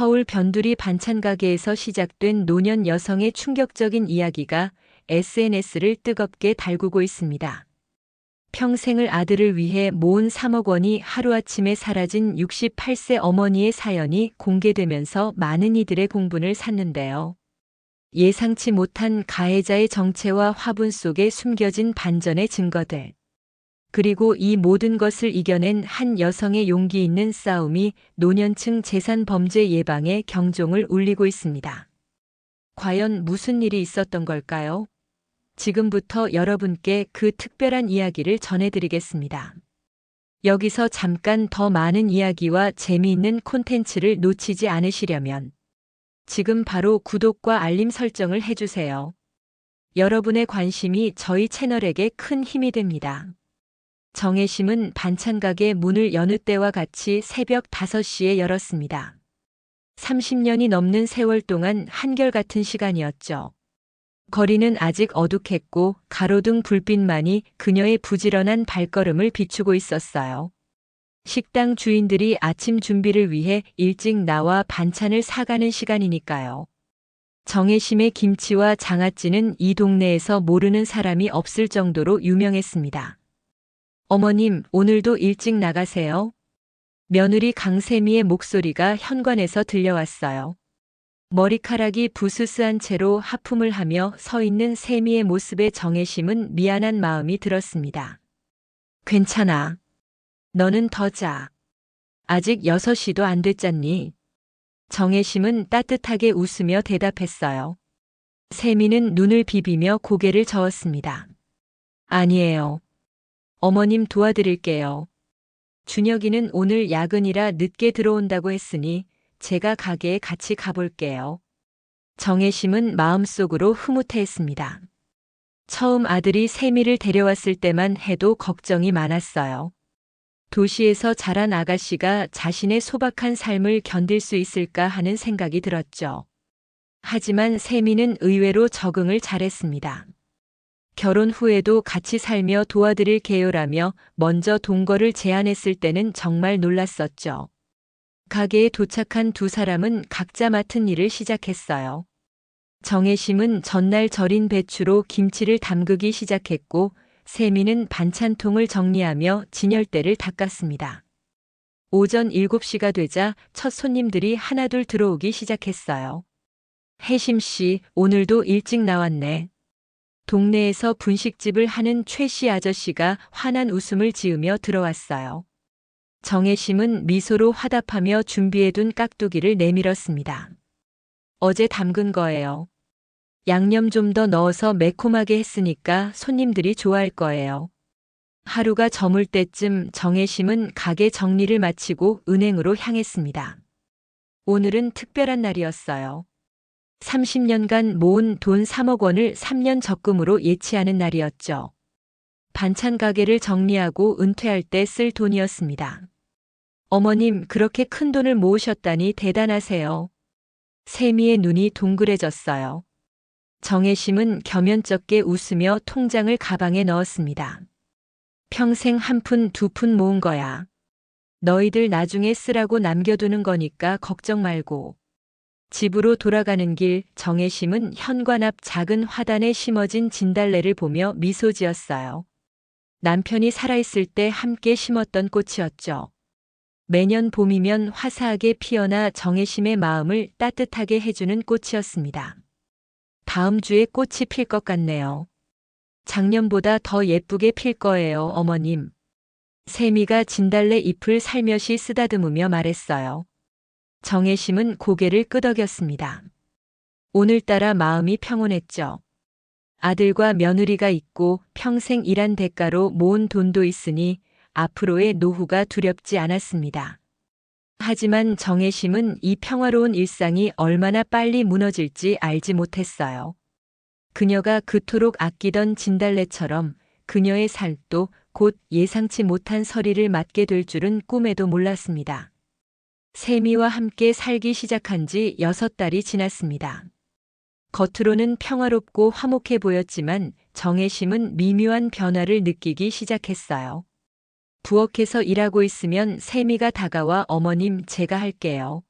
서울 변두리 반찬 가게에서 시작된 노년 여성의 충격적인 이야기가 SNS를 뜨겁게 달구고 있습니다. 평생을 아들을 위해 모은 3억 원이 하루아침에 사라진 68세 어머니의 사연이 공개되면서 많은 이들의 공분을 샀는데요. 예상치 못한 가해자의 정체와 화분 속에 숨겨진 반전의 증거들. 그리고 이 모든 것을 이겨낸 한 여성의 용기 있는 싸움이 노년층 재산 범죄 예방에 경종을 울리고 있습니다. 과연 무슨 일이 있었던 걸까요? 지금부터 여러분께 그 특별한 이야기를 전해드리겠습니다. 여기서 잠깐 더 많은 이야기와 재미있는 콘텐츠를 놓치지 않으시려면 지금 바로 구독과 알림 설정을 해주세요. 여러분의 관심이 저희 채널에게 큰 힘이 됩니다. 정혜심은 반찬가게 문을 여느 때와 같이 새벽 5시에 열었습니다. 30년이 넘는 세월 동안 한결같은 시간이었죠. 거리는 아직 어둑했고 가로등 불빛만이 그녀의 부지런한 발걸음을 비추고 있었어요. 식당 주인들이 아침 준비를 위해 일찍 나와 반찬을 사가는 시간이니까요. 정혜심의 김치와 장아찌는 이 동네에서 모르는 사람이 없을 정도로 유명했습니다. 어머님, 오늘도 일찍 나가세요. 며느리 강세미의 목소리가 현관에서 들려왔어요. 머리카락이 부스스한 채로 하품을 하며 서 있는 세미의 모습에 정혜심은 미안한 마음이 들었습니다. 괜찮아. 너는 더 자. 아직 6시도 안 됐잖니. 정혜심은 따뜻하게 웃으며 대답했어요. 세미는 눈을 비비며 고개를 저었습니다. 아니에요. 어머님 도와드릴게요. 준혁이는 오늘 야근이라 늦게 들어온다고 했으니 제가 가게에 같이 가볼게요. 정혜심은 마음속으로 흐뭇해했습니다. 처음 아들이 세미를 데려왔을 때만 해도 걱정이 많았어요. 도시에서 자란 아가씨가 자신의 소박한 삶을 견딜 수 있을까 하는 생각이 들었죠. 하지만 세미는 의외로 적응을 잘했습니다. 결혼 후에도 같이 살며 도와드릴게요라며 먼저 동거를 제안했을 때는 정말 놀랐었죠. 가게에 도착한 두 사람은 각자 맡은 일을 시작했어요. 정혜심은 전날 절인 배추로 김치를 담그기 시작했고 세미는 반찬통을 정리하며 진열대를 닦았습니다. 오전 7시가 되자 첫 손님들이 하나둘 들어오기 시작했어요. 혜심씨, 오늘도 일찍 나왔네. 동네에서 분식집을 하는 최씨 아저씨가 환한 웃음을 지으며 들어왔어요. 정혜심은 미소로 화답하며 준비해둔 깍두기를 내밀었습니다. 어제 담근 거예요. 양념 좀 더 넣어서 매콤하게 했으니까 손님들이 좋아할 거예요. 하루가 저물 때쯤 정혜심은 가게 정리를 마치고 은행으로 향했습니다. 오늘은 특별한 날이었어요. 30년간 모은 돈 3억 원을 3년 적금으로 예치하는 날이었죠. 반찬 가게를 정리하고 은퇴할 때 쓸 돈이었습니다. 어머님, 그렇게 큰 돈을 모으셨다니 대단하세요. 세미의 눈이 동그래졌어요. 정혜심은 겸연쩍게 웃으며 통장을 가방에 넣었습니다. 평생 한 푼, 두 푼 모은 거야. 너희들 나중에 쓰라고 남겨두는 거니까 걱정 말고. 집으로 돌아가는 길, 정혜심은 현관 앞 작은 화단에 심어진 진달래를 보며 미소 지었어요. 남편이 살아있을 때 함께 심었던 꽃이었죠. 매년 봄이면 화사하게 피어나 정혜심의 마음을 따뜻하게 해주는 꽃이었습니다. 다음 주에 꽃이 필 것 같네요. 작년보다 더 예쁘게 필 거예요, 어머님. 세미가 진달래 잎을 살며시 쓰다듬으며 말했어요. 정혜심은 고개를 끄덕였습니다. 오늘따라 마음이 평온했죠. 아들과 며느리가 있고 평생 일한 대가로 모은 돈도 있으니 앞으로의 노후가 두렵지 않았습니다. 하지만 정혜심은 이 평화로운 일상이 얼마나 빨리 무너질지 알지 못했어요. 그녀가 그토록 아끼던 진달래처럼 그녀의 살도 곧 예상치 못한 서리를 맞게 될 줄은 꿈에도 몰랐습니다. 세미와 함께 살기 시작한 지 6달이 지났습니다. 겉으로는 평화롭고 화목해 보였지만 정혜심은 미묘한 변화를 느끼기 시작했어요. 부엌에서 일하고 있으면 세미가 다가와 어머님 제가 할게요.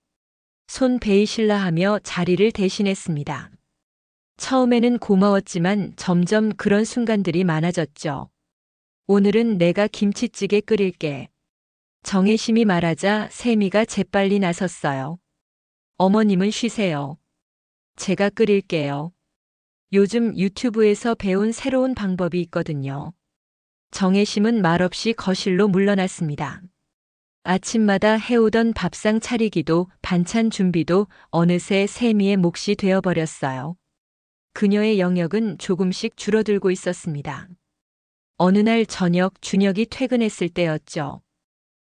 손 베이실라 하며 자리를 대신했습니다. 처음에는 고마웠지만 점점 그런 순간들이 많아졌죠. 오늘은 내가 김치찌개 끓일게. 정혜심이 말하자 세미가 재빨리 나섰어요. 어머님은 쉬세요. 제가 끓일게요. 요즘 유튜브에서 배운 새로운 방법이 있거든요. 정혜심은 말없이 거실로 물러났습니다. 아침마다 해오던 밥상 차리기도 반찬 준비도 어느새 세미의 몫이 되어버렸어요. 그녀의 영역은 조금씩 줄어들고 있었습니다. 어느 날 저녁 준혁이 퇴근했을 때였죠.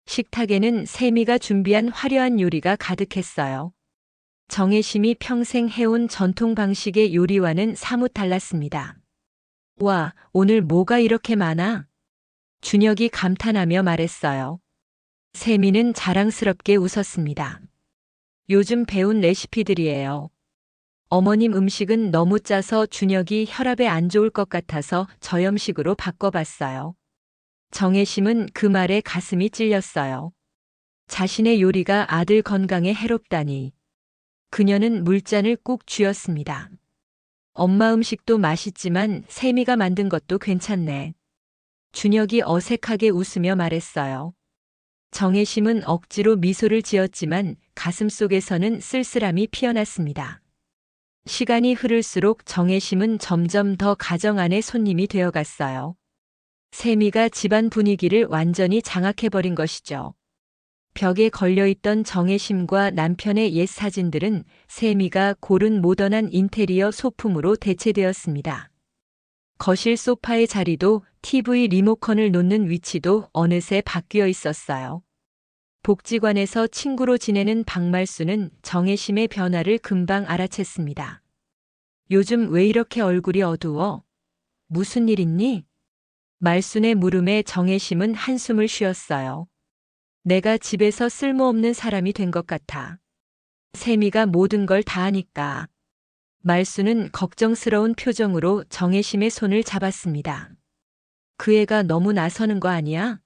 식탁에는 세미가 준비한 화려한 요리가 가득했어요. 정혜심이 평생 해온 전통 방식의 요리와는 사뭇 달랐습니다. 와, 오늘 뭐가 이렇게 많아? 준혁이 감탄하며 말했어요. 세미는 자랑스럽게 웃었습니다. 요즘 배운 레시피들이에요. 어머님 음식은 너무 짜서 준혁이 혈압에 안 좋을 것 같아서 저염식으로 바꿔봤어요. 정혜심은 그 말에 가슴이 찔렸어요. 자신의 요리가 아들 건강에 해롭다니. 그녀는 물잔을 꾹 쥐었습니다. 엄마 음식도 맛있지만 세미가 만든 것도 괜찮네. 준혁이 어색하게 웃으며 말했어요. 정혜심은 억지로 미소를 지었지만 가슴속에서는 쓸쓸함이 피어났습니다. 시간이 흐를수록 정혜심은 점점 더 가정 안의 손님이 되어갔어요. 세미가 집안 분위기를 완전히 장악해버린 것이죠. 벽에 걸려있던 정혜심과 남편의 옛 사진들은 세미가 고른 모던한 인테리어 소품으로 대체되었습니다. 거실 소파의 자리도 TV 리모컨을 놓는 위치도 어느새 바뀌어 있었어요. 복지관에서 친구로 지내는 박말수는 정혜심의 변화를 금방 알아챘습니다. 요즘 왜 이렇게 얼굴이 어두워? 무슨 일 있니? 말순의 물음에 정혜심은 한숨을 쉬었어요. 내가 집에서 쓸모없는 사람이 된 것 같아. 세미가 모든 걸 다 하니까. 말순은 걱정스러운 표정으로 정혜심의 손을 잡았습니다. 그 애가 너무 나서는 거 아니야?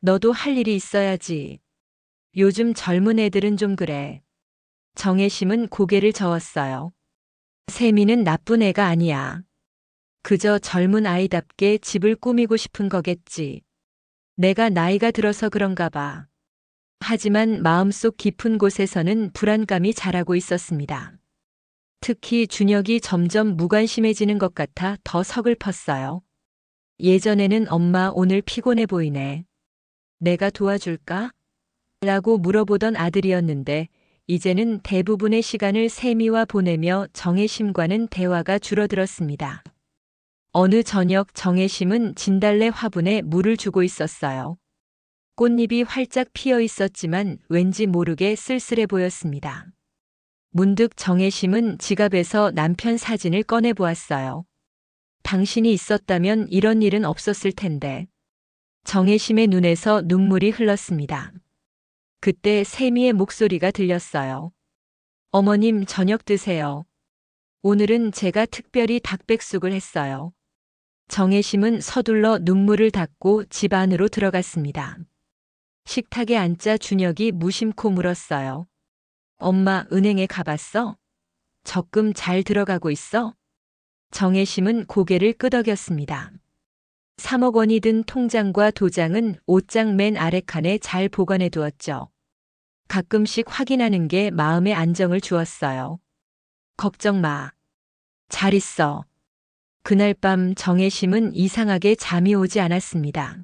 너도 할 일이 있어야지. 요즘 젊은 애들은 좀 그래. 정혜심은 고개를 저었어요. 세미는 나쁜 애가 아니야. 그저 젊은 아이답게 집을 꾸미고 싶은 거겠지. 내가 나이가 들어서 그런가 봐. 하지만 마음속 깊은 곳에서는 불안감이 자라고 있었습니다. 특히 준혁이 점점 무관심해지는 것 같아 더 서글펐어요. 예전에는 엄마 오늘 피곤해 보이네. 내가 도와줄까? 라고 물어보던 아들이었는데 이제는 대부분의 시간을 세미와 보내며 정혜심과는 대화가 줄어들었습니다. 어느 저녁 정혜심은 진달래 화분에 물을 주고 있었어요. 꽃잎이 활짝 피어 있었지만 왠지 모르게 쓸쓸해 보였습니다. 문득 정혜심은 지갑에서 남편 사진을 꺼내 보았어요. 당신이 있었다면 이런 일은 없었을 텐데. 정혜심의 눈에서 눈물이 흘렀습니다. 그때 세미의 목소리가 들렸어요. 어머님 저녁 드세요. 오늘은 제가 특별히 닭백숙을 했어요. 정혜심은 서둘러 눈물을 닦고 집 안으로 들어갔습니다. 식탁에 앉자 준혁이 무심코 물었어요. 엄마 은행에 가봤어? 적금 잘 들어가고 있어? 정혜심은 고개를 끄덕였습니다. 3억 원이 든 통장과 도장은 옷장 맨 아래 칸에 잘 보관해 두었죠. 가끔씩 확인하는 게 마음의 안정을 주었어요. 걱정 마. 잘 있어. 그날 밤 정혜심은 이상하게 잠이 오지 않았습니다.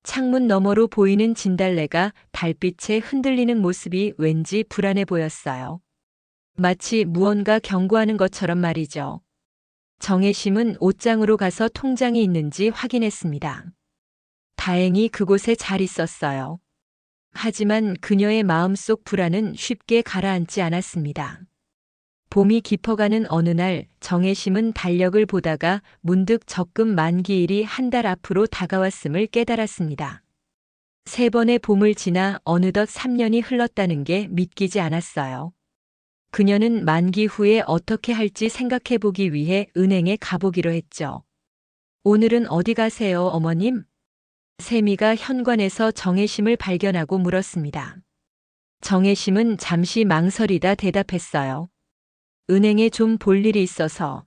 창문 너머로 보이는 진달래가 달빛에 흔들리는 모습이 왠지 불안해 보였어요. 마치 무언가 경고하는 것처럼 말이죠. 정혜심은 옷장으로 가서 통장이 있는지 확인했습니다. 다행히 그곳에 잘 있었어요. 하지만 그녀의 마음속 불안은 쉽게 가라앉지 않았습니다. 봄이 깊어가는 어느 날 정혜심은 달력을 보다가 문득 적금 만기일이 한 달 앞으로 다가왔음을 깨달았습니다. 3번의 봄을 지나 어느덧 3년이 흘렀다는 게 믿기지 않았어요. 그녀는 만기 후에 어떻게 할지 생각해 보기 위해 은행에 가보기로 했죠. 오늘은 어디 가세요, 어머님? 세미가 현관에서 정혜심을 발견하고 물었습니다. 정혜심은 잠시 망설이다 대답했어요. 은행에 좀 볼 일이 있어서.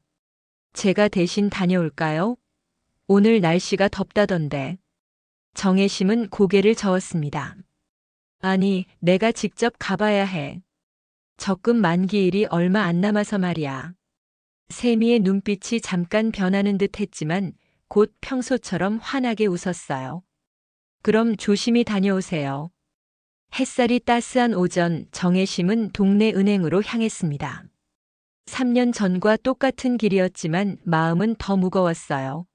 제가 대신 다녀올까요? 오늘 날씨가 덥다던데. 정혜심은 고개를 저었습니다. 아니, 내가 직접 가봐야 해. 적금 만기일이 얼마 안 남아서 말이야. 세미의 눈빛이 잠깐 변하는 듯 했지만 곧 평소처럼 환하게 웃었어요. 그럼 조심히 다녀오세요. 햇살이 따스한 오전, 정혜심은 동네 은행으로 향했습니다. 3년 전과 똑같은 길이었지만 마음은 더 무거웠어요.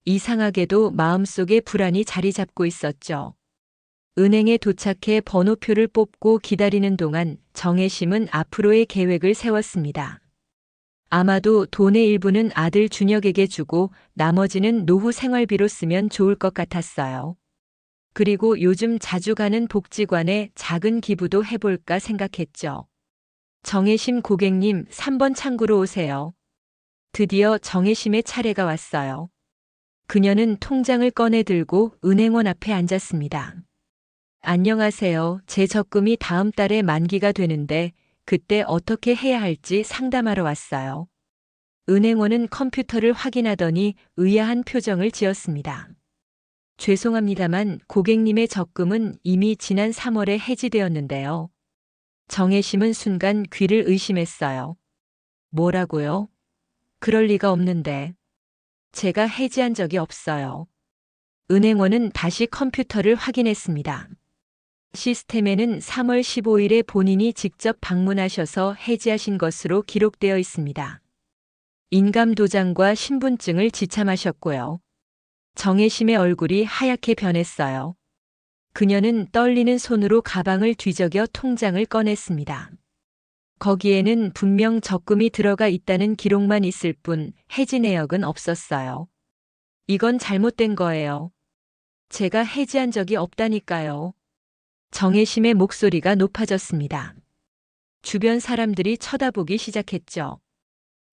이상하게도 마음속에 불안이 자리 잡고 있었죠. 은행에 도착해 번호표를 뽑고 기다리는 동안 정혜심은 앞으로의 계획을 세웠습니다. 아마도 돈의 일부는 아들 준혁에게 주고 나머지는 노후 생활비로 쓰면 좋을 것 같았어요. 그리고 요즘 자주 가는 복지관에 작은 기부도 해볼까 생각했죠. 정혜심 고객님, 3번 창구로 오세요. 드디어 정혜심의 차례가 왔어요. 그녀는 통장을 꺼내 들고 은행원 앞에 앉았습니다. 안녕하세요. 제 적금이 다음 달에 만기가 되는데 그때 어떻게 해야 할지 상담하러 왔어요. 은행원은 컴퓨터를 확인하더니 의아한 표정을 지었습니다. 죄송합니다만 고객님의 적금은 이미 지난 3월에 해지되었는데요. 정혜심은 순간 귀를 의심했어요. 뭐라고요? 그럴 리가 없는데. 제가 해지한 적이 없어요. 은행원은 다시 컴퓨터를 확인했습니다. 시스템에는 3월 15일에 본인이 직접 방문하셔서 해지하신 것으로 기록되어 있습니다. 인감도장과 신분증을 지참하셨고요. 정혜심의 얼굴이 하얗게 변했어요. 그녀는 떨리는 손으로 가방을 뒤적여 통장을 꺼냈습니다. 거기에는 분명 적금이 들어가 있다는 기록만 있을 뿐 해지 내역은 없었어요. 이건 잘못된 거예요. 제가 해지한 적이 없다니까요. 정혜심의 목소리가 높아졌습니다. 주변 사람들이 쳐다보기 시작했죠.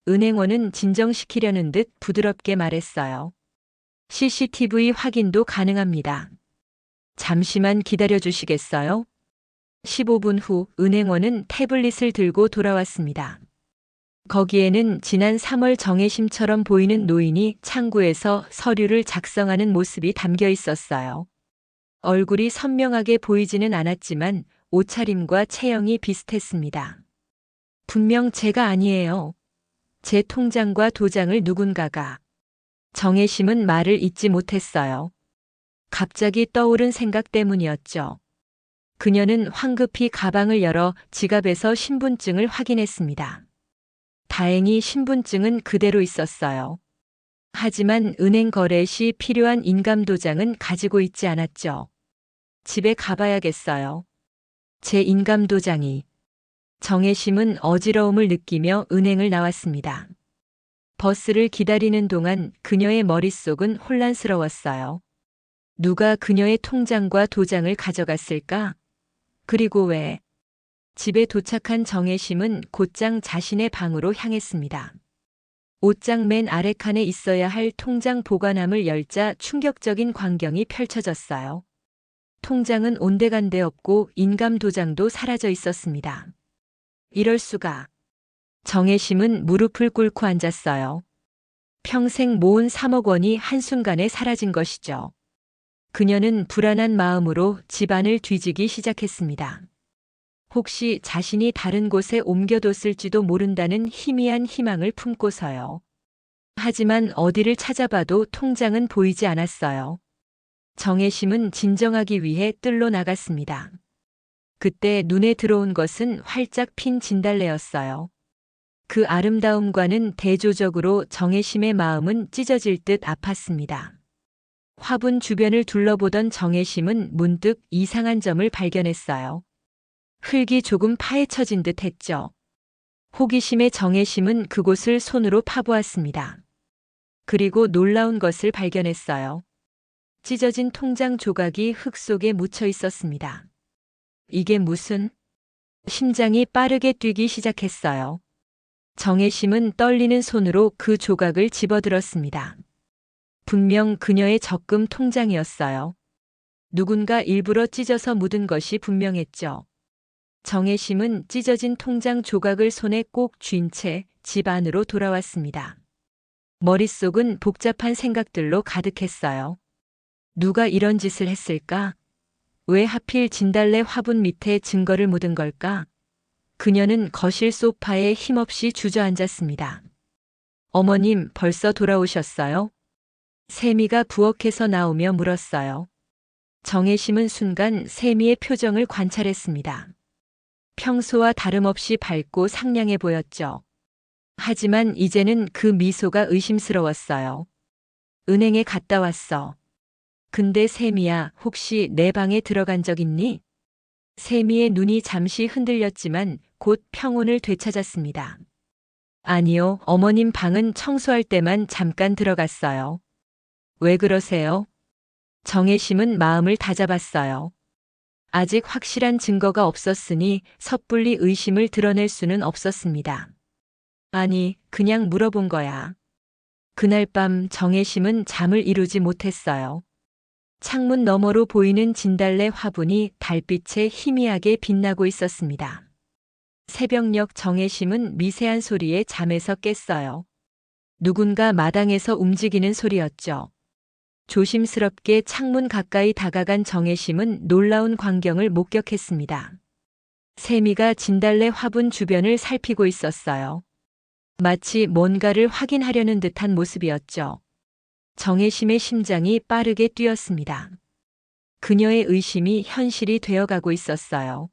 은행원은 진정시키려는 듯 부드럽게 말했어요. CCTV 확인도 가능합니다. 잠시만 기다려 주시겠어요? 15분 후 은행원은 태블릿을 들고 돌아왔습니다. 거기에는 지난 3월 정혜심처럼 보이는 노인이 창구에서 서류를 작성하는 모습이 담겨 있었어요. 얼굴이 선명하게 보이지는 않았지만 옷차림과 체형이 비슷했습니다. 분명 제가 아니에요. 제 통장과 도장을 누군가가. 정혜심은 말을 잇지 못했어요. 갑자기 떠오른 생각 때문이었죠. 그녀는 황급히 가방을 열어 지갑에서 신분증을 확인했습니다. 다행히 신분증은 그대로 있었어요. 하지만 은행 거래 시 필요한 인감도장은 가지고 있지 않았죠. 집에 가봐야겠어요. 제 인감도장이. 정혜심은 어지러움을 느끼며 은행을 나왔습니다. 버스를 기다리는 동안 그녀의 머릿속은 혼란스러웠어요. 누가 그녀의 통장과 도장을 가져갔을까? 그리고 왜? 집에 도착한 정혜심은 곧장 자신의 방으로 향했습니다. 옷장 맨 아래 칸에 있어야 할 통장 보관함을 열자 충격적인 광경이 펼쳐졌어요. 통장은 온데간데 없고 인감도장도 사라져 있었습니다. 이럴 수가. 정혜심은 무릎을 꿇고 앉았어요. 평생 모은 3억 원이 한순간에 사라진 것이죠. 그녀는 불안한 마음으로 집안을 뒤지기 시작했습니다. 혹시 자신이 다른 곳에 옮겨뒀을지도 모른다는 희미한 희망을 품고서요. 하지만 어디를 찾아봐도 통장은 보이지 않았어요. 정혜심은 진정하기 위해 뜰로 나갔습니다. 그때 눈에 들어온 것은 활짝 핀 진달래였어요. 그 아름다움과는 대조적으로 정혜심의 마음은 찢어질 듯 아팠습니다. 화분 주변을 둘러보던 정혜심은 문득 이상한 점을 발견했어요. 흙이 조금 파헤쳐진 듯 했죠. 호기심에 정혜심은 그곳을 손으로 파보았습니다. 그리고 놀라운 것을 발견했어요. 찢어진 통장 조각이 흙 속에 묻혀 있었습니다. 이게 무슨? 심장이 빠르게 뛰기 시작했어요. 정혜심은 떨리는 손으로 그 조각을 집어들었습니다. 분명 그녀의 적금 통장이었어요. 누군가 일부러 찢어서 묻은 것이 분명했죠. 정혜심은 찢어진 통장 조각을 손에 꼭 쥔 채 집 안으로 돌아왔습니다. 머릿속은 복잡한 생각들로 가득했어요. 누가 이런 짓을 했을까? 왜 하필 진달래 화분 밑에 증거를 묻은 걸까? 그녀는 거실 소파에 힘없이 주저앉았습니다. 어머님, 벌써 돌아오셨어요? 세미가 부엌에서 나오며 물었어요. 정혜심은 순간 세미의 표정을 관찰했습니다. 평소와 다름없이 밝고 상냥해 보였죠. 하지만 이제는 그 미소가 의심스러웠어요. 은행에 갔다 왔어. 근데 세미야, 혹시 내 방에 들어간 적 있니? 세미의 눈이 잠시 흔들렸지만 곧 평온을 되찾았습니다. 아니요, 어머님 방은 청소할 때만 잠깐 들어갔어요. 왜 그러세요? 정혜심은 마음을 다잡았어요. 아직 확실한 증거가 없었으니 섣불리 의심을 드러낼 수는 없었습니다. 아니, 그냥 물어본 거야. 그날 밤 정혜심은 잠을 이루지 못했어요. 창문 너머로 보이는 진달래 화분이 달빛에 희미하게 빛나고 있었습니다. 새벽녘 정혜심은 미세한 소리에 잠에서 깼어요. 누군가 마당에서 움직이는 소리였죠. 조심스럽게 창문 가까이 다가간 정혜심은 놀라운 광경을 목격했습니다. 세미가 진달래 화분 주변을 살피고 있었어요. 마치 뭔가를 확인하려는 듯한 모습이었죠. 정혜심의 심장이 빠르게 뛰었습니다. 그녀의 의심이 현실이 되어가고 있었어요.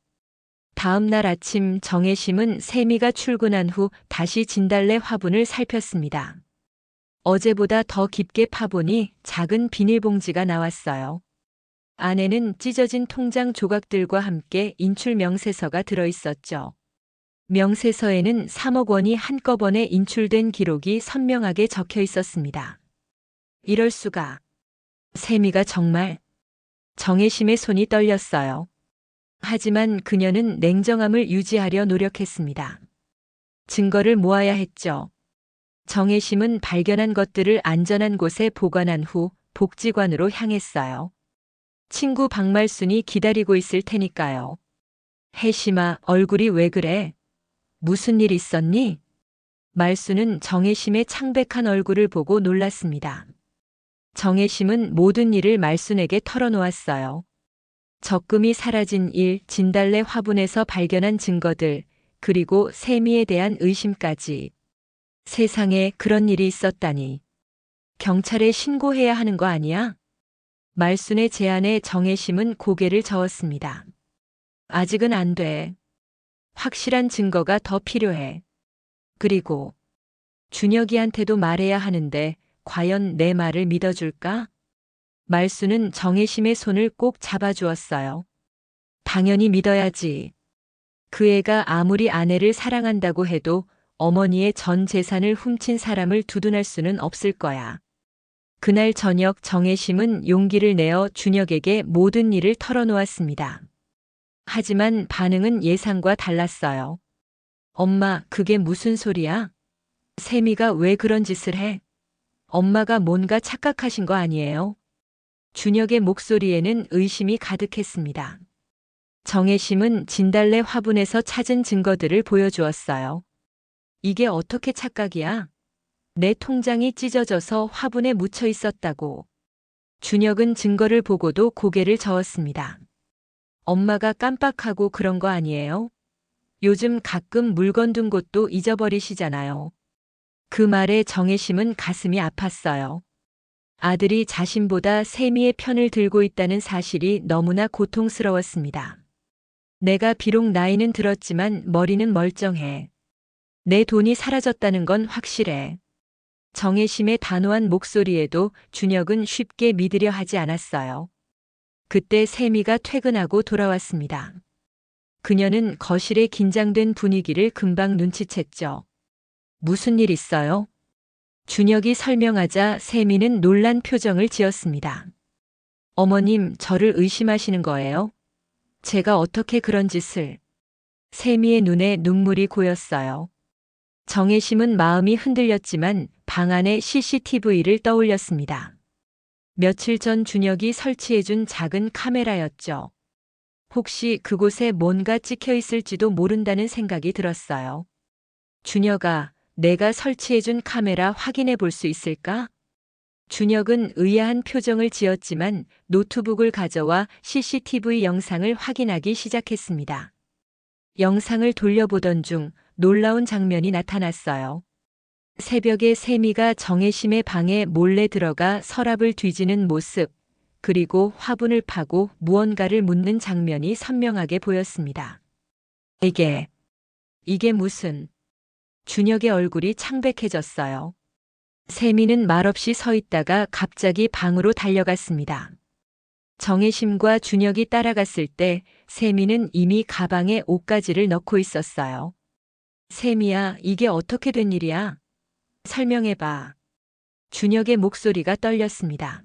다음 날 아침 정혜심은 세미가 출근한 후 다시 진달래 화분을 살폈습니다. 어제보다 더 깊게 파보니 작은 비닐봉지가 나왔어요. 안에는 찢어진 통장 조각들과 함께 인출 명세서가 들어있었죠. 명세서에는 3억 원이 한꺼번에 인출된 기록이 선명하게 적혀 있었습니다. 이럴 수가. 세미가 정말. 정혜심의 손이 떨렸어요. 하지만 그녀는 냉정함을 유지하려 노력했습니다. 증거를 모아야 했죠. 정혜심은 발견한 것들을 안전한 곳에 보관한 후 복지관으로 향했어요. 친구 박말순이 기다리고 있을 테니까요. 혜심아, 얼굴이 왜 그래? 무슨 일 있었니? 말순은 정혜심의 창백한 얼굴을 보고 놀랐습니다. 정혜심은 모든 일을 말순에게 털어놓았어요. 적금이 사라진 일, 진달래 화분에서 발견한 증거들, 그리고 세미에 대한 의심까지. 세상에 그런 일이 있었다니. 경찰에 신고해야 하는 거 아니야? 말순의 제안에 정혜심은 고개를 저었습니다. 아직은 안 돼. 확실한 증거가 더 필요해. 그리고 준혁이한테도 말해야 하는데 과연 내 말을 믿어줄까? 말순은 정혜심의 손을 꼭 잡아주었어요. 당연히 믿어야지. 그 애가 아무리 아내를 사랑한다고 해도 어머니의 전 재산을 훔친 사람을 두둔할 수는 없을 거야. 그날 저녁 정혜심은 용기를 내어 준혁에게 모든 일을 털어놓았습니다. 하지만 반응은 예상과 달랐어요. 엄마, 그게 무슨 소리야? 세미가 왜 그런 짓을 해? 엄마가 뭔가 착각하신 거 아니에요? 준혁의 목소리에는 의심이 가득했습니다. 정혜심은 진달래 화분에서 찾은 증거들을 보여주었어요. 이게 어떻게 착각이야? 내 통장이 찢어져서 화분에 묻혀 있었다고. 준혁은 증거를 보고도 고개를 저었습니다. 엄마가 깜빡하고 그런 거 아니에요? 요즘 가끔 물건 둔 곳도 잊어버리시잖아요. 그 말에 정혜심은 가슴이 아팠어요. 아들이 자신보다 세미의 편을 들고 있다는 사실이 너무나 고통스러웠습니다. 내가 비록 나이는 들었지만 머리는 멀쩡해. 내 돈이 사라졌다는 건 확실해. 정혜심의 단호한 목소리에도 준혁은 쉽게 믿으려 하지 않았어요. 그때 세미가 퇴근하고 돌아왔습니다. 그녀는 거실의 긴장된 분위기를 금방 눈치챘죠. 무슨 일 있어요? 준혁이 설명하자 세미는 놀란 표정을 지었습니다. 어머님, 저를 의심하시는 거예요? 제가 어떻게 그런 짓을? 세미의 눈에 눈물이 고였어요. 정혜심은 마음이 흔들렸지만 방 안에 CCTV를 떠올렸습니다. 며칠 전 준혁이 설치해준 작은 카메라였죠. 혹시 그곳에 뭔가 찍혀 있을지도 모른다는 생각이 들었어요. 준혁아, 내가 설치해준 카메라 확인해 볼 수 있을까? 준혁은 의아한 표정을 지었지만 노트북을 가져와 CCTV 영상을 확인하기 시작했습니다. 영상을 돌려보던 중 놀라운 장면이 나타났어요. 새벽에 세미가 정혜심의 방에 몰래 들어가 서랍을 뒤지는 모습, 그리고 화분을 파고 무언가를 묻는 장면이 선명하게 보였습니다. 이게 무슨... 준혁의 얼굴이 창백해졌어요. 세미는 말없이 서 있다가 갑자기 방으로 달려갔습니다. 정혜심과 준혁이 따라갔을 때 세미는 이미 가방에 옷가지를 넣고 있었어요. 세미야, 이게 어떻게 된 일이야? 설명해봐. 준혁의 목소리가 떨렸습니다.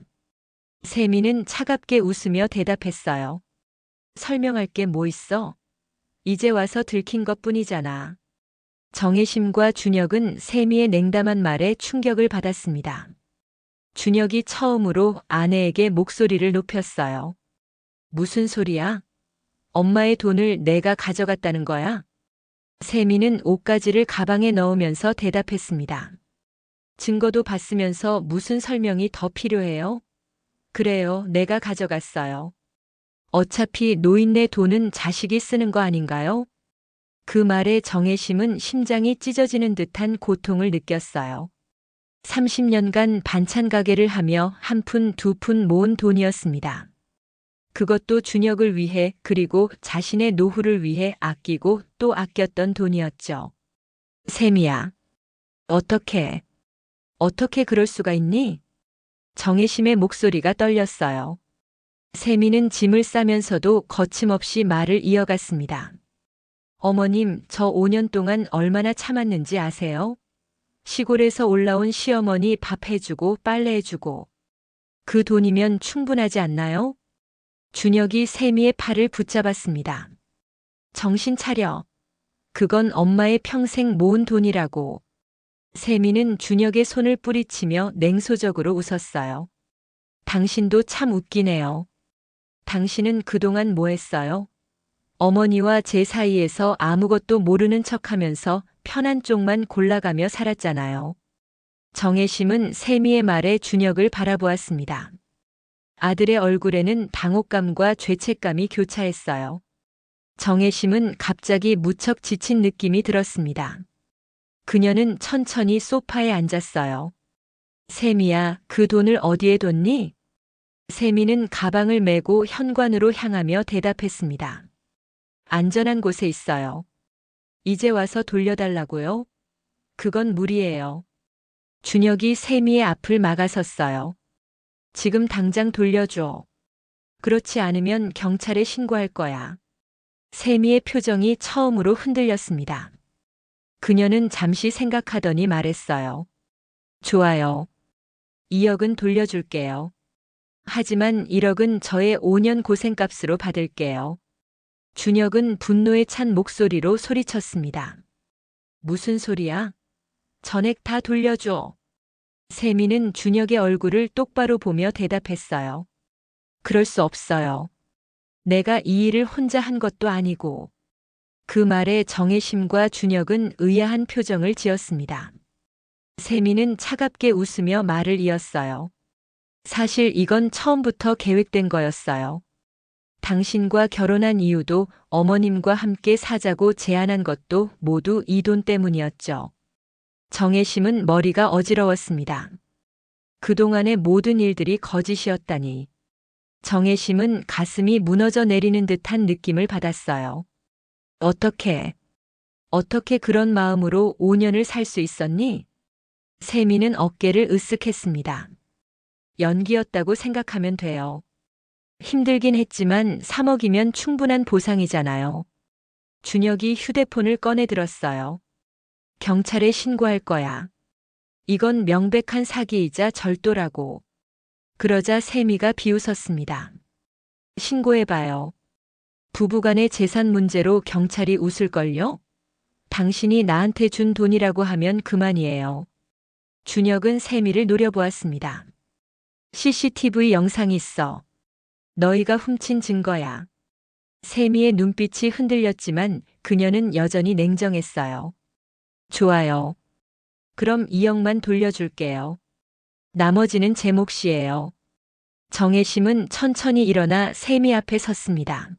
세미는 차갑게 웃으며 대답했어요. 설명할 게 뭐 있어? 이제 와서 들킨 것뿐이잖아. 정혜심과 준혁은 세미의 냉담한 말에 충격을 받았습니다. 준혁이 처음으로 아내에게 목소리를 높였어요. 무슨 소리야? 엄마의 돈을 내가 가져갔다는 거야? 세미는 옷가지를 가방에 넣으면서 대답했습니다. 증거도 봤으면서 무슨 설명이 더 필요해요? 그래요, 내가 가져갔어요. 어차피 노인네 돈은 자식이 쓰는 거 아닌가요? 그 말에 정혜심은 심장이 찢어지는 듯한 고통을 느꼈어요. 30년간 반찬 가게를 하며 한 푼 두 푼 모은 돈이었습니다. 그것도 준혁을 위해 그리고 자신의 노후를 위해 아끼고 또 아꼈던 돈이었죠. 세미야, 어떻게 그럴 수가 있니? 정혜심의 목소리가 떨렸어요. 세미는 짐을 싸면서도 거침없이 말을 이어갔습니다. 어머님, 저 5년 동안 얼마나 참았는지 아세요? 시골에서 올라온 시어머니 밥 해주고 빨래 해주고. 그 돈이면 충분하지 않나요? 준혁이 세미의 팔을 붙잡았습니다. 정신 차려. 그건 엄마의 평생 모은 돈이라고. 세미는 준혁의 손을 뿌리치며 냉소적으로 웃었어요. 당신도 참 웃기네요. 당신은 그동안 뭐 했어요? 어머니와 제 사이에서 아무것도 모르는 척하면서 편한 쪽만 골라가며 살았잖아요. 정혜심은 세미의 말에 준혁을 바라보았습니다. 아들의 얼굴에는 당혹감과 죄책감이 교차했어요. 정혜심은 갑자기 무척 지친 느낌이 들었습니다. 그녀는 천천히 소파에 앉았어요. 세미야, 그 돈을 어디에 뒀니? 세미는 가방을 메고 현관으로 향하며 대답했습니다. 안전한 곳에 있어요. 이제 와서 돌려달라고요? 그건 무리예요. 준혁이 세미의 앞을 막아섰어요. 지금 당장 돌려줘. 그렇지 않으면 경찰에 신고할 거야. 세미의 표정이 처음으로 흔들렸습니다. 그녀는 잠시 생각하더니 말했어요. 좋아요. 2억은 돌려줄게요. 하지만 1억은 저의 5년 고생값으로 받을게요. 준혁은 분노에 찬 목소리로 소리쳤습니다. 무슨 소리야? 전액 다 돌려줘. 세미는 준혁의 얼굴을 똑바로 보며 대답했어요. 그럴 수 없어요. 내가 이 일을 혼자 한 것도 아니고. 그 말에 정혜심과 준혁은 의아한 표정을 지었습니다. 세미는 차갑게 웃으며 말을 이었어요. 사실 이건 처음부터 계획된 거였어요. 당신과 결혼한 이유도 어머님과 함께 사자고 제안한 것도 모두 이 돈 때문이었죠. 정혜심은 머리가 어지러웠습니다. 그동안의 모든 일들이 거짓이었다니. 정혜심은 가슴이 무너져 내리는 듯한 느낌을 받았어요. 어떻게 그런 마음으로 5년을 살 수 있었니? 세미는 어깨를 으쓱했습니다. 연기였다고 생각하면 돼요. 힘들긴 했지만 3억이면 충분한 보상이잖아요. 준혁이 휴대폰을 꺼내 들었어요. 경찰에 신고할 거야. 이건 명백한 사기이자 절도라고. 그러자 세미가 비웃었습니다. 신고해봐요. 부부간의 재산 문제로 경찰이 웃을걸요? 당신이 나한테 준 돈이라고 하면 그만이에요. 준혁은 세미를 노려보았습니다. CCTV 영상이 있어. 너희가 훔친 증거야. 세미의 눈빛이 흔들렸지만 그녀는 여전히 냉정했어요. 좋아요. 그럼 2억만 돌려줄게요. 나머지는 제 몫이에요. 정혜심은 천천히 일어나 세미 앞에 섰습니다.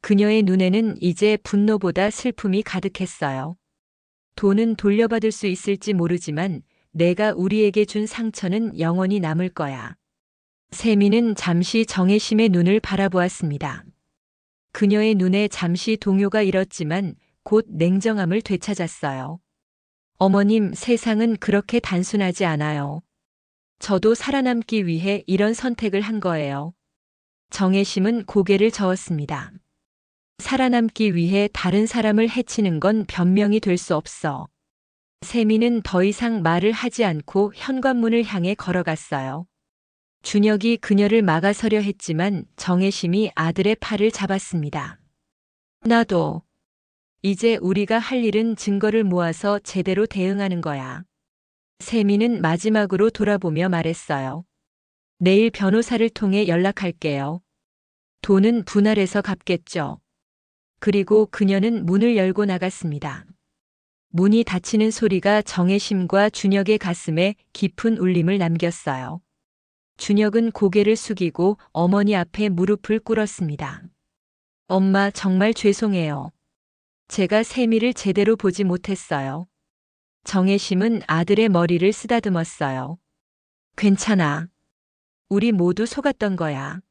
그녀의 눈에는 이제 분노보다 슬픔이 가득했어요. 돈은 돌려받을 수 있을지 모르지만 내가 우리에게 준 상처는 영원히 남을 거야. 세미는 잠시 정혜심의 눈을 바라보았습니다. 그녀의 눈에 잠시 동요가 일었지만 곧 냉정함을 되찾았어요. 어머님, 세상은 그렇게 단순하지 않아요. 저도 살아남기 위해 이런 선택을 한 거예요. 정혜심은 고개를 저었습니다. 살아남기 위해 다른 사람을 해치는 건 변명이 될 수 없어. 세미는 더 이상 말을 하지 않고 현관문을 향해 걸어갔어요. 준혁이 그녀를 막아서려 했지만 정혜심이 아들의 팔을 잡았습니다. 나도. 이제 우리가 할 일은 증거를 모아서 제대로 대응하는 거야. 세미는 마지막으로 돌아보며 말했어요. 내일 변호사를 통해 연락할게요. 돈은 분할해서 갚겠죠. 그리고 그녀는 문을 열고 나갔습니다. 문이 닫히는 소리가 정혜심과 준혁의 가슴에 깊은 울림을 남겼어요. 준혁은 고개를 숙이고 어머니 앞에 무릎을 꿇었습니다. 엄마, 정말 죄송해요. 제가 세미를 제대로 보지 못했어요. 정혜심은 아들의 머리를 쓰다듬었어요. 괜찮아. 우리 모두 속았던 거야.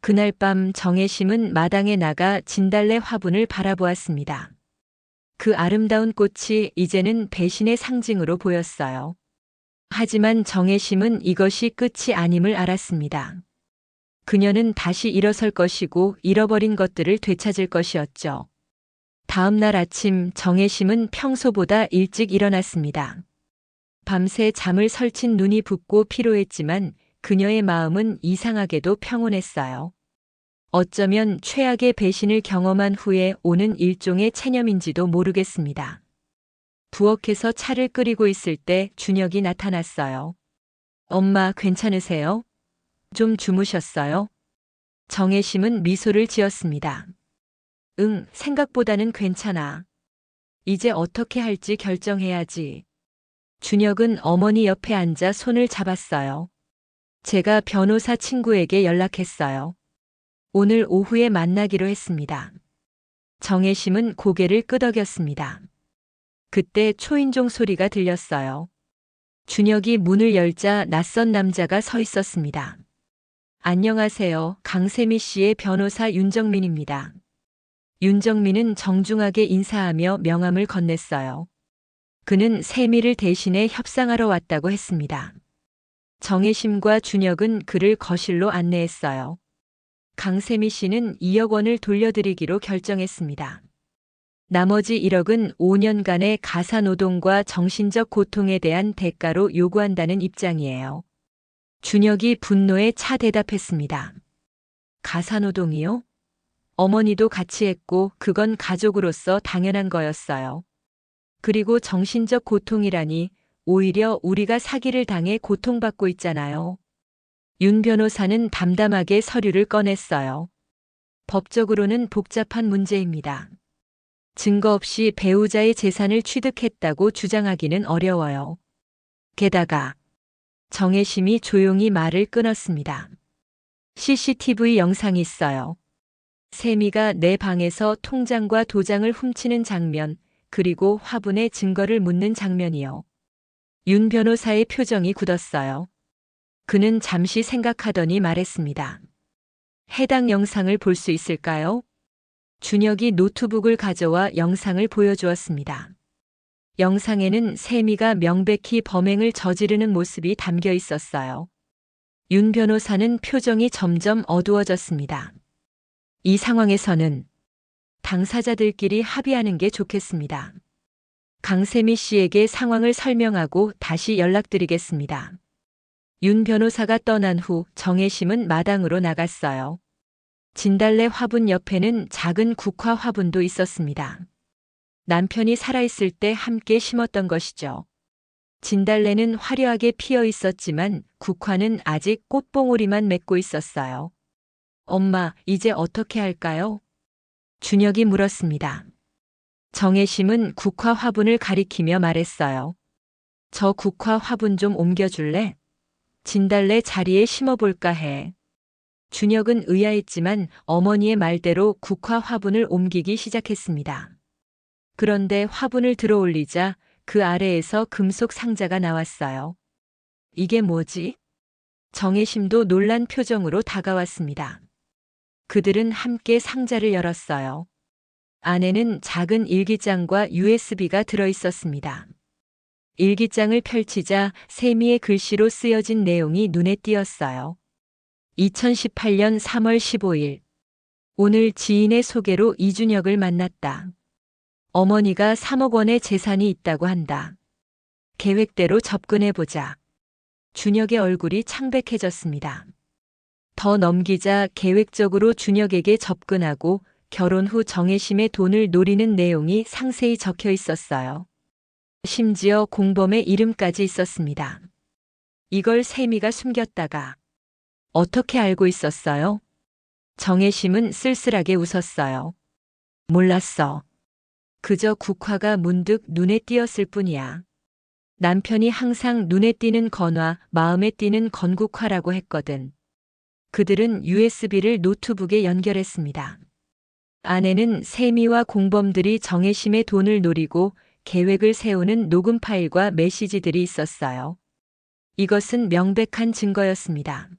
그날 밤 정혜심은 마당에 나가 진달래 화분을 바라보았습니다. 그 아름다운 꽃이 이제는 배신의 상징으로 보였어요. 하지만 정혜심은 이것이 끝이 아님을 알았습니다. 그녀는 다시 일어설 것이고 잃어버린 것들을 되찾을 것이었죠. 다음 날 아침 정혜심은 평소보다 일찍 일어났습니다. 밤새 잠을 설친 눈이 붓고 피로했지만 그녀의 마음은 이상하게도 평온했어요. 어쩌면 최악의 배신을 경험한 후에 오는 일종의 체념인지도 모르겠습니다. 부엌에서 차를 끓이고 있을 때 준혁이 나타났어요. 엄마, 괜찮으세요? 좀 주무셨어요? 정혜심은 미소를 지었습니다. 응, 생각보다는 괜찮아. 이제 어떻게 할지 결정해야지. 준혁은 어머니 옆에 앉아 손을 잡았어요. 제가 변호사 친구에게 연락했어요. 오늘 오후에 만나기로 했습니다. 정혜심은 고개를 끄덕였습니다. 그때 초인종 소리가 들렸어요. 준혁이 문을 열자 낯선 남자가 서 있었습니다. 안녕하세요. 강세미 씨의 변호사 윤정민입니다. 윤정민은 정중하게 인사하며 명함을 건넸어요. 그는 세미를 대신해 협상하러 왔다고 했습니다. 정혜심과 준혁은 그를 거실로 안내했어요. 강세미 씨는 2억 원을 돌려드리기로 결정했습니다. 나머지 1억은 5년간의 가사노동과 정신적 고통에 대한 대가로 요구한다는 입장이에요. 준혁이 분노에 차 대답했습니다. 가사노동이요? 어머니도 같이 했고 그건 가족으로서 당연한 거였어요. 그리고 정신적 고통이라니 오히려 우리가 사기를 당해 고통받고 있잖아요. 윤 변호사는 담담하게 서류를 꺼냈어요. 법적으로는 복잡한 문제입니다. 증거 없이 배우자의 재산을 취득했다고 주장하기는 어려워요. 게다가 정혜심이 조용히 말을 끊었습니다. CCTV 영상이 있어요. 세미가 내 방에서 통장과 도장을 훔치는 장면, 그리고 화분에 증거를 묻는 장면이요. 윤 변호사의 표정이 굳었어요. 그는 잠시 생각하더니 말했습니다. 해당 영상을 볼 수 있을까요? 준혁이 노트북을 가져와 영상을 보여주었습니다. 영상에는 세미가 명백히 범행을 저지르는 모습이 담겨 있었어요. 윤 변호사는 표정이 점점 어두워졌습니다. 이 상황에서는 당사자들끼리 합의하는 게 좋겠습니다. 강세미 씨에게 상황을 설명하고 다시 연락드리겠습니다. 윤 변호사가 떠난 후 정혜심은 마당으로 나갔어요. 진달래 화분 옆에는 작은 국화 화분도 있었습니다. 남편이 살아있을 때 함께 심었던 것이죠. 진달래는 화려하게 피어 있었지만 국화는 아직 꽃봉오리만 맺고 있었어요. 엄마, 이제 어떻게 할까요? 준혁이 물었습니다. 정혜심은 국화 화분을 가리키며 말했어요. 저 국화 화분 좀 옮겨줄래? 진달래 자리에 심어볼까 해. 준혁은 의아했지만 어머니의 말대로 국화 화분을 옮기기 시작했습니다. 그런데 화분을 들어 올리자 그 아래에서 금속 상자가 나왔어요. 이게 뭐지? 정혜심도 놀란 표정으로 다가왔습니다. 그들은 함께 상자를 열었어요. 안에는 작은 일기장과 USB가 들어 있었습니다. 일기장을 펼치자 세미의 글씨로 쓰여진 내용이 눈에 띄었어요. 2018년 3월 15일. 오늘 지인의 소개로 이준혁을 만났다. 어머니가 3억 원의 재산이 있다고 한다. 계획대로 접근해보자. 준혁의 얼굴이 창백해졌습니다. 더 넘기자 계획적으로 준혁에게 접근하고 결혼 후 정혜심의 돈을 노리는 내용이 상세히 적혀 있었어요. 심지어 공범의 이름까지 있었습니다. 이걸 세미가 숨겼다가 어떻게 알고 있었어요? 정혜심은 쓸쓸하게 웃었어요. 몰랐어. 그저 국화가 문득 눈에 띄었을 뿐이야. 남편이 항상 눈에 띄는 건화, 마음에 띄는 건국화라고 했거든. 그들은 USB를 노트북에 연결했습니다. 안에는 세미와 공범들이 정혜심의 돈을 노리고 계획을 세우는 녹음 파일과 메시지들이 있었어요. 이것은 명백한 증거였습니다.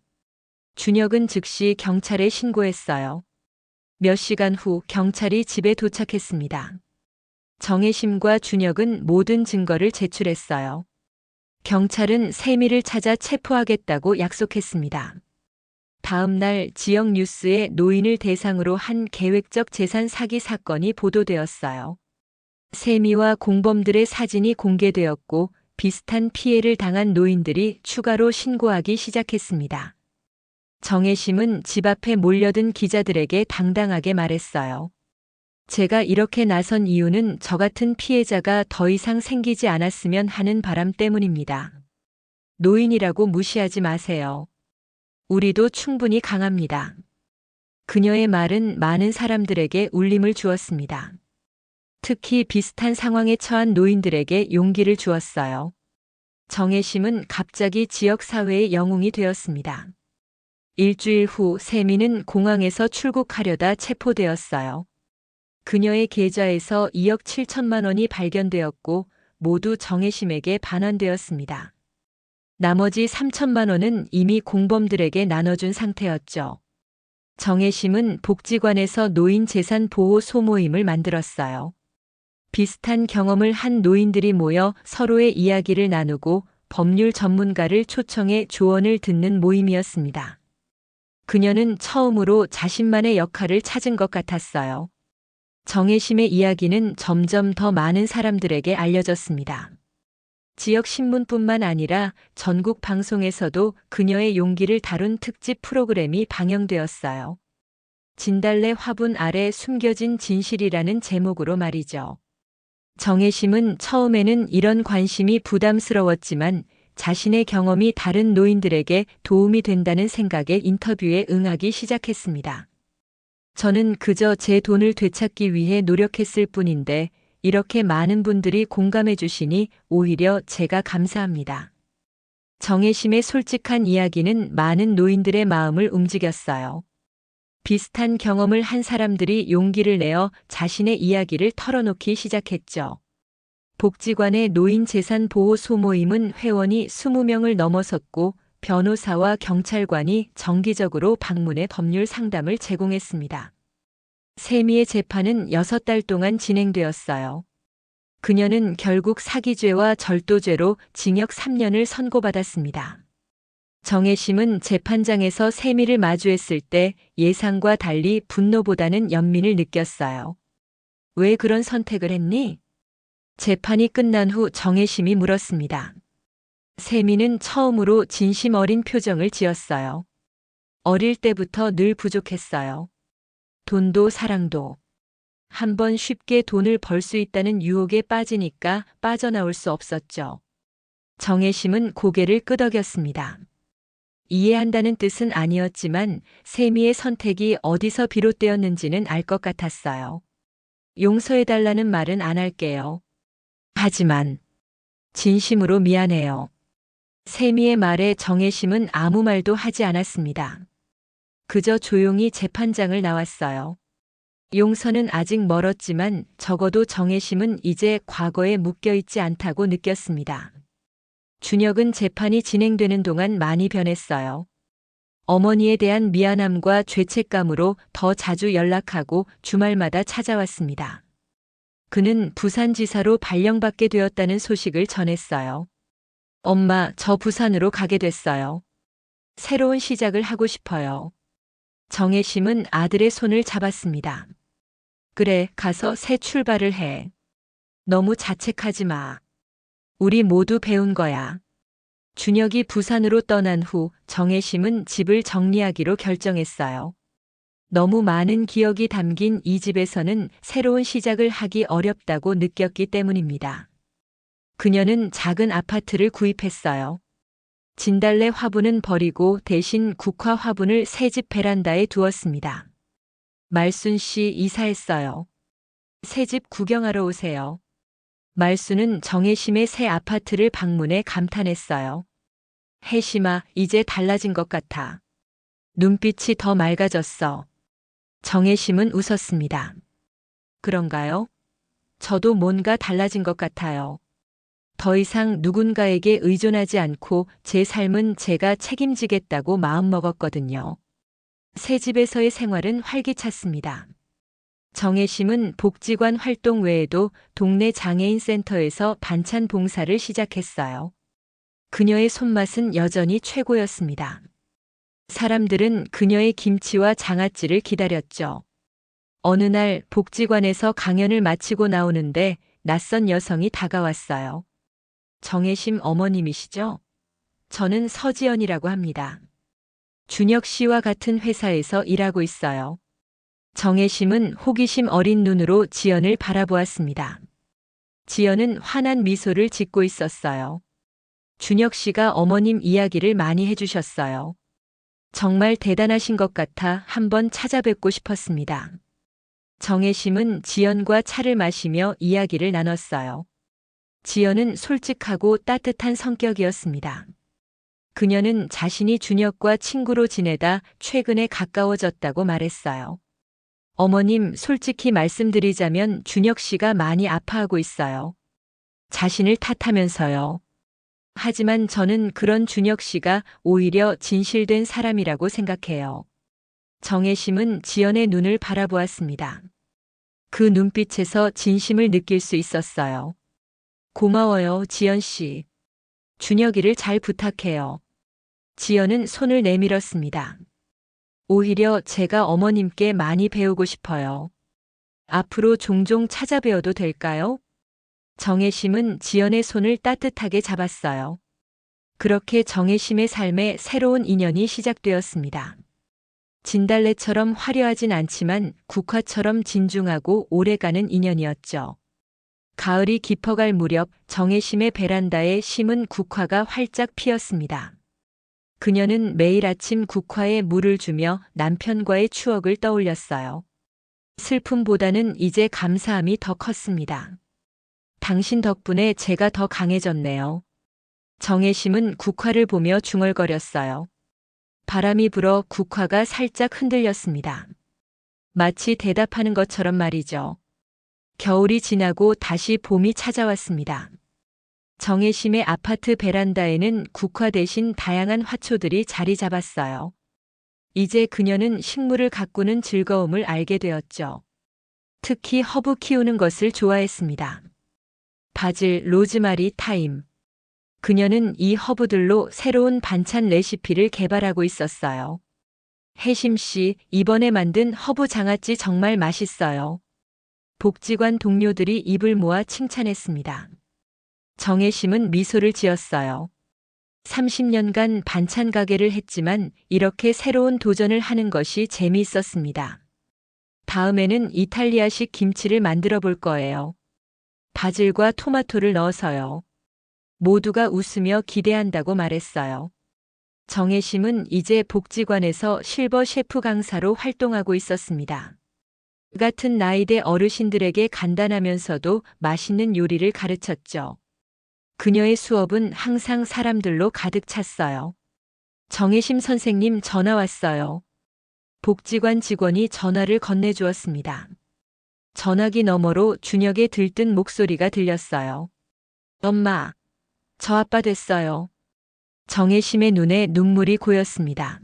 준혁은 즉시 경찰에 신고했어요. 몇 시간 후 경찰이 집에 도착했습니다. 정혜심과 준혁은 모든 증거를 제출했어요. 경찰은 세미를 찾아 체포하겠다고 약속했습니다. 다음 날 지역 뉴스에 노인을 대상으로 한 계획적 재산 사기 사건이 보도되었어요. 세미와 공범들의 사진이 공개되었고 비슷한 피해를 당한 노인들이 추가로 신고하기 시작했습니다. 정혜심은 집 앞에 몰려든 기자들에게 당당하게 말했어요. 제가 이렇게 나선 이유는 저 같은 피해자가 더 이상 생기지 않았으면 하는 바람 때문입니다. 노인이라고 무시하지 마세요. 우리도 충분히 강합니다. 그녀의 말은 많은 사람들에게 울림을 주었습니다. 특히 비슷한 상황에 처한 노인들에게 용기를 주었어요. 정혜심은 갑자기 지역사회의 영웅이 되었습니다. 일주일 후 세미는 공항에서 출국하려다 체포되었어요. 그녀의 계좌에서 2억 7천만 원이 발견되었고 모두 정혜심에게 반환되었습니다. 나머지 3천만 원은 이미 공범들에게 나눠준 상태였죠. 정혜심은 복지관에서 노인 재산 보호 소모임을 만들었어요. 비슷한 경험을 한 노인들이 모여 서로의 이야기를 나누고 법률 전문가를 초청해 조언을 듣는 모임이었습니다. 그녀는 처음으로 자신만의 역할을 찾은 것 같았어요. 정혜심의 이야기는 점점 더 많은 사람들에게 알려졌습니다. 지역 신문뿐만 아니라 전국 방송에서도 그녀의 용기를 다룬 특집 프로그램이 방영되었어요. 진달래 화분 아래 숨겨진 진실이라는 제목으로 말이죠. 정혜심은 처음에는 이런 관심이 부담스러웠지만 자신의 경험이 다른 노인들에게 도움이 된다는 생각에 인터뷰에 응하기 시작했습니다. 저는 그저 제 돈을 되찾기 위해 노력했을 뿐인데 이렇게 많은 분들이 공감해 주시니 오히려 제가 감사합니다. 정혜심의 솔직한 이야기는 많은 노인들의 마음을 움직였어요. 비슷한 경험을 한 사람들이 용기를 내어 자신의 이야기를 털어놓기 시작했죠. 복지관의 노인 재산 보호 소모임은 회원이 20명을 넘어섰고 변호사와 경찰관이 정기적으로 방문해 법률 상담을 제공했습니다. 세미의 재판은 6달 동안 진행되었어요. 그녀는 결국 사기죄와 절도죄로 징역 3년을 선고받았습니다. 정혜심은 재판장에서 세미를 마주했을 때 예상과 달리 분노보다는 연민을 느꼈어요. 왜 그런 선택을 했니? 재판이 끝난 후 정혜심이 물었습니다. 세미는 처음으로 진심 어린 표정을 지었어요. 어릴 때부터 늘 부족했어요. 돈도 사랑도. 한번 쉽게 돈을 벌 수 있다는 유혹에 빠지니까 빠져나올 수 없었죠. 정혜심은 고개를 끄덕였습니다. 이해한다는 뜻은 아니었지만 세미의 선택이 어디서 비롯되었는지는 알 것 같았어요. 용서해달라는 말은 안 할게요. 하지만 진심으로 미안해요. 세미의 말에 정혜심은 아무 말도 하지 않았습니다. 그저 조용히 재판장을 나왔어요. 용서는 아직 멀었지만 적어도 정혜심은 이제 과거에 묶여있지 않다고 느꼈습니다. 준혁은 재판이 진행되는 동안 많이 변했어요. 어머니에 대한 미안함과 죄책감으로 더 자주 연락하고 주말마다 찾아왔습니다. 그는 부산지사로 발령받게 되었다는 소식을 전했어요. 엄마, 저 부산으로 가게 됐어요. 새로운 시작을 하고 싶어요. 정혜심은 아들의 손을 잡았습니다. 그래, 가서 새 출발을 해. 너무 자책하지 마. 우리 모두 배운 거야. 준혁이 부산으로 떠난 후 정혜심은 집을 정리하기로 결정했어요. 너무 많은 기억이 담긴 이 집에서는 새로운 시작을 하기 어렵다고 느꼈기 때문입니다. 그녀는 작은 아파트를 구입했어요. 진달래 화분은 버리고 대신 국화 화분을 새 집 베란다에 두었습니다. 말순 씨 이사했어요. 새 집 구경하러 오세요. 말순은 정혜심의 새 아파트를 방문해 감탄했어요. 혜심아, 이제 달라진 것 같아. 눈빛이 더 맑아졌어. 정혜심은 웃었습니다. 그런가요? 저도 뭔가 달라진 것 같아요. 더 이상 누군가에게 의존하지 않고 제 삶은 제가 책임지겠다고 마음먹었거든요. 새 집에서의 생활은 활기찼습니다. 정혜심은 복지관 활동 외에도 동네 장애인 센터에서 반찬 봉사를 시작했어요. 그녀의 손맛은 여전히 최고였습니다. 사람들은 그녀의 김치와 장아찌를 기다렸죠. 어느 날 복지관에서 강연을 마치고 나오는데 낯선 여성이 다가왔어요. 정혜심 어머님이시죠? 저는 서지연이라고 합니다. 준혁 씨와 같은 회사에서 일하고 있어요. 정혜심은 호기심 어린 눈으로 지연을 바라보았습니다. 지연은 환한 미소를 짓고 있었어요. 준혁 씨가 어머님 이야기를 많이 해주셨어요. 정말 대단하신 것 같아 한번 찾아뵙고 싶었습니다. 정혜심은 지연과 차를 마시며 이야기를 나눴어요. 지연은 솔직하고 따뜻한 성격이었습니다. 그녀는 자신이 준혁과 친구로 지내다 최근에 가까워졌다고 말했어요. 어머님, 솔직히 말씀드리자면 준혁 씨가 많이 아파하고 있어요. 자신을 탓하면서요. 하지만 저는 그런 준혁 씨가 오히려 진실된 사람이라고 생각해요. 정혜심은 지연의 눈을 바라보았습니다. 그 눈빛에서 진심을 느낄 수 있었어요. 고마워요, 지연 씨. 준혁이를 잘 부탁해요. 지연은 손을 내밀었습니다. 오히려 제가 어머님께 많이 배우고 싶어요. 앞으로 종종 찾아뵈어도 될까요? 정혜심은 지연의 손을 따뜻하게 잡았어요. 그렇게 정혜심의 삶에 새로운 인연이 시작되었습니다. 진달래처럼 화려하진 않지만 국화처럼 진중하고 오래가는 인연이었죠. 가을이 깊어갈 무렵 정혜심의 베란다에 심은 국화가 활짝 피었습니다. 그녀는 매일 아침 국화에 물을 주며 남편과의 추억을 떠올렸어요. 슬픔보다는 이제 감사함이 더 컸습니다. 당신 덕분에 제가 더 강해졌네요. 정혜심은 국화를 보며 중얼거렸어요. 바람이 불어 국화가 살짝 흔들렸습니다. 마치 대답하는 것처럼 말이죠. 겨울이 지나고 다시 봄이 찾아왔습니다. 정혜심의 아파트 베란다에는 국화 대신 다양한 화초들이 자리 잡았어요. 이제 그녀는 식물을 가꾸는 즐거움을 알게 되었죠. 특히 허브 키우는 것을 좋아했습니다. 바질, 로즈마리, 타임. 그녀는 이 허브들로 새로운 반찬 레시피를 개발하고 있었어요. 혜심 씨, 이번에 만든 허브 장아찌 정말 맛있어요. 복지관 동료들이 입을 모아 칭찬했습니다. 정혜심은 미소를 지었어요. 30년간 반찬 가게를 했지만 이렇게 새로운 도전을 하는 것이 재미있었습니다. 다음에는 이탈리아식 김치를 만들어 볼 거예요. 바질과 토마토를 넣어서요. 모두가 웃으며 기대한다고 말했어요. 정혜심은 이제 복지관에서 실버 셰프 강사로 활동하고 있었습니다. 그 같은 나이대 어르신들에게 간단하면서도 맛있는 요리를 가르쳤죠. 그녀의 수업은 항상 사람들로 가득 찼어요. 정혜심 선생님 전화 왔어요. 복지관 직원이 전화를 건네주었습니다. 전화기 너머로 준혁의 들뜬 목소리가 들렸어요. 엄마, 저 아빠 됐어요. 정혜심의 눈에 눈물이 고였습니다.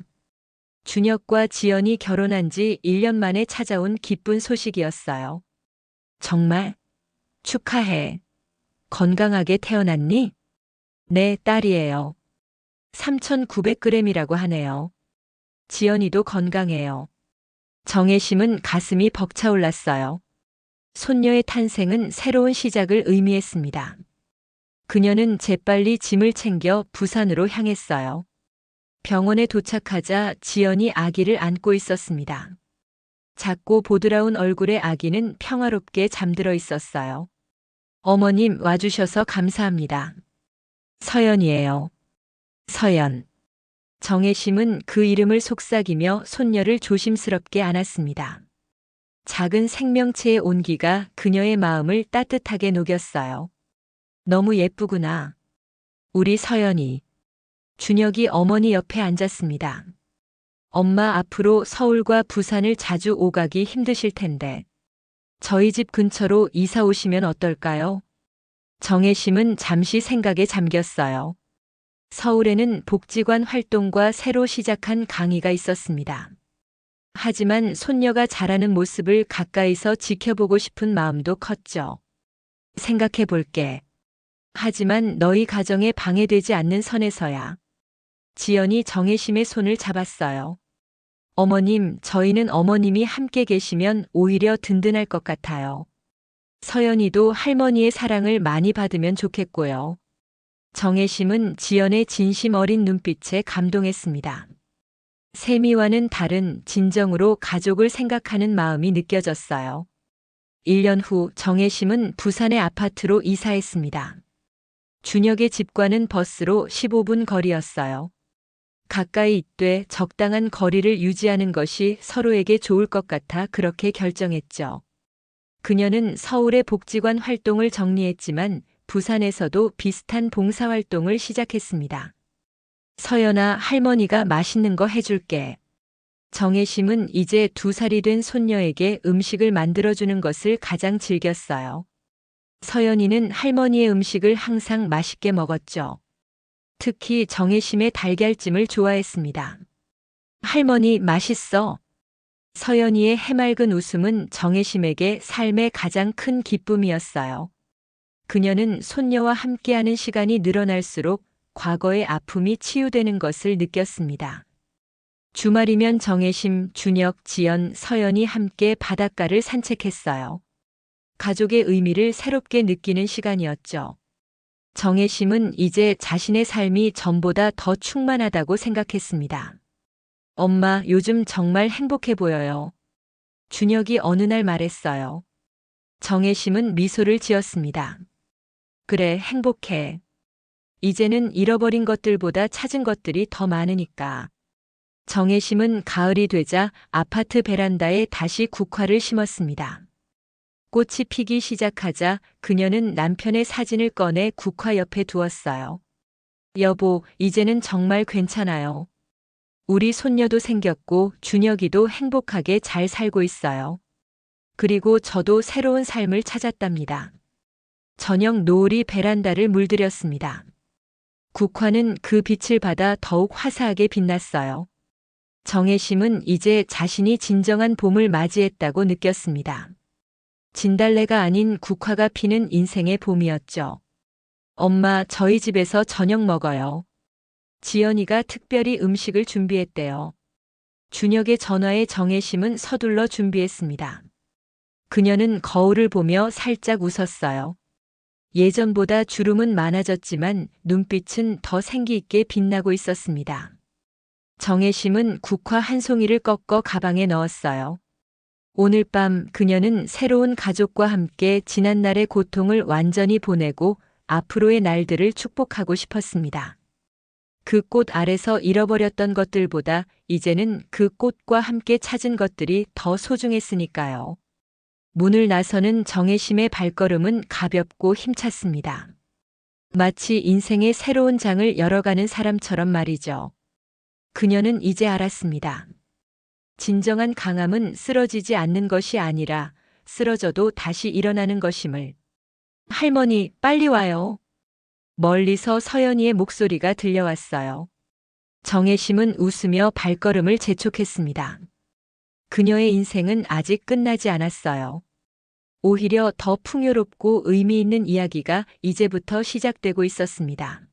준혁과 지연이 결혼한 지 1년 만에 찾아온 기쁜 소식이었어요. 정말 축하해. 건강하게 태어났니? 네, 딸이에요. 3,900g이라고 하네요. 지연이도 건강해요. 정혜심은 가슴이 벅차올랐어요. 손녀의 탄생은 새로운 시작을 의미했습니다. 그녀는 재빨리 짐을 챙겨 부산으로 향했어요. 병원에 도착하자 지연이 아기를 안고 있었습니다. 작고 보드라운 얼굴의 아기는 평화롭게 잠들어 있었어요. 어머님 와주셔서 감사합니다. 서연이에요. 서연. 정혜심은 그 이름을 속삭이며 손녀를 조심스럽게 안았습니다. 작은 생명체의 온기가 그녀의 마음을 따뜻하게 녹였어요. 너무 예쁘구나. 우리 서연이. 준혁이 어머니 옆에 앉았습니다. 엄마 앞으로 서울과 부산을 자주 오가기 힘드실 텐데. 저희 집 근처로 이사 오시면 어떨까요? 정혜심은 잠시 생각에 잠겼어요. 서울에는 복지관 활동과 새로 시작한 강의가 있었습니다. 하지만 손녀가 자라는 모습을 가까이서 지켜보고 싶은 마음도 컸죠. 생각해 볼게. 하지만 너희 가정에 방해되지 않는 선에서야. 지연이 정혜심의 손을 잡았어요. 어머님, 저희는 어머님이 함께 계시면 오히려 든든할 것 같아요. 서연이도 할머니의 사랑을 많이 받으면 좋겠고요. 정혜심은 지연의 진심 어린 눈빛에 감동했습니다. 세미와는 다른 진정으로 가족을 생각하는 마음이 느껴졌어요. 1년 후 정혜심은 부산의 아파트로 이사했습니다. 준혁의 집과는 버스로 15분 거리였어요. 가까이 있되 적당한 거리를 유지하는 것이 서로에게 좋을 것 같아 그렇게 결정했죠. 그녀는 서울의 복지관 활동을 정리했지만 부산에서도 비슷한 봉사활동을 시작했습니다. 서연아, 할머니가 맛있는 거 해줄게. 정혜심은 이제 2살이 된 손녀에게 음식을 만들어주는 것을 가장 즐겼어요. 서연이는 할머니의 음식을 항상 맛있게 먹었죠. 특히 정혜심의 달걀찜을 좋아했습니다. 할머니 맛있어. 서연이의 해맑은 웃음은 정혜심에게 삶의 가장 큰 기쁨이었어요. 그녀는 손녀와 함께하는 시간이 늘어날수록 과거의 아픔이 치유되는 것을 느꼈습니다. 주말이면 정혜심, 준혁, 지연, 서연이 함께 바닷가를 산책했어요. 가족의 의미를 새롭게 느끼는 시간이었죠. 정혜심은 이제 자신의 삶이 전보다 더 충만하다고 생각했습니다. 엄마, 요즘 정말 행복해 보여요. 준혁이 어느 날 말했어요. 정혜심은 미소를 지었습니다. 그래, 행복해. 이제는 잃어버린 것들보다 찾은 것들이 더 많으니까. 정혜심은 가을이 되자 아파트 베란다에 다시 국화를 심었습니다. 꽃이 피기 시작하자 그녀는 남편의 사진을 꺼내 국화 옆에 두었어요. 여보, 이제는 정말 괜찮아요. 우리 손녀도 생겼고 준혁이도 행복하게 잘 살고 있어요. 그리고 저도 새로운 삶을 찾았답니다. 저녁 노을이 베란다를 물들였습니다. 국화는 그 빛을 받아 더욱 화사하게 빛났어요. 정혜심은 이제 자신이 진정한 봄을 맞이했다고 느꼈습니다. 진달래가 아닌 국화가 피는 인생의 봄이었죠. 엄마, 저희 집에서 저녁 먹어요. 지연이가 특별히 음식을 준비했대요. 준혁의 전화에 정혜심은 서둘러 준비했습니다. 그녀는 거울을 보며 살짝 웃었어요. 예전보다 주름은 많아졌지만 눈빛은 더 생기 있게 빛나고 있었습니다. 정혜심은 국화 한 송이를 꺾어 가방에 넣었어요. 오늘 밤 그녀는 새로운 가족과 함께 지난날의 고통을 완전히 보내고 앞으로의 날들을 축복하고 싶었습니다. 그 꽃 아래서 잃어버렸던 것들보다 이제는 그 꽃과 함께 찾은 것들이 더 소중했으니까요. 문을 나서는 정혜심의 발걸음은 가볍고 힘찼습니다. 마치 인생의 새로운 장을 열어가는 사람처럼 말이죠. 그녀는 이제 알았습니다. 진정한 강함은 쓰러지지 않는 것이 아니라 쓰러져도 다시 일어나는 것임을. 할머니, 빨리 와요. 멀리서 서연이의 목소리가 들려왔어요. 정혜심은 웃으며 발걸음을 재촉했습니다. 그녀의 인생은 아직 끝나지 않았어요. 오히려 더 풍요롭고 의미 있는 이야기가 이제부터 시작되고 있었습니다.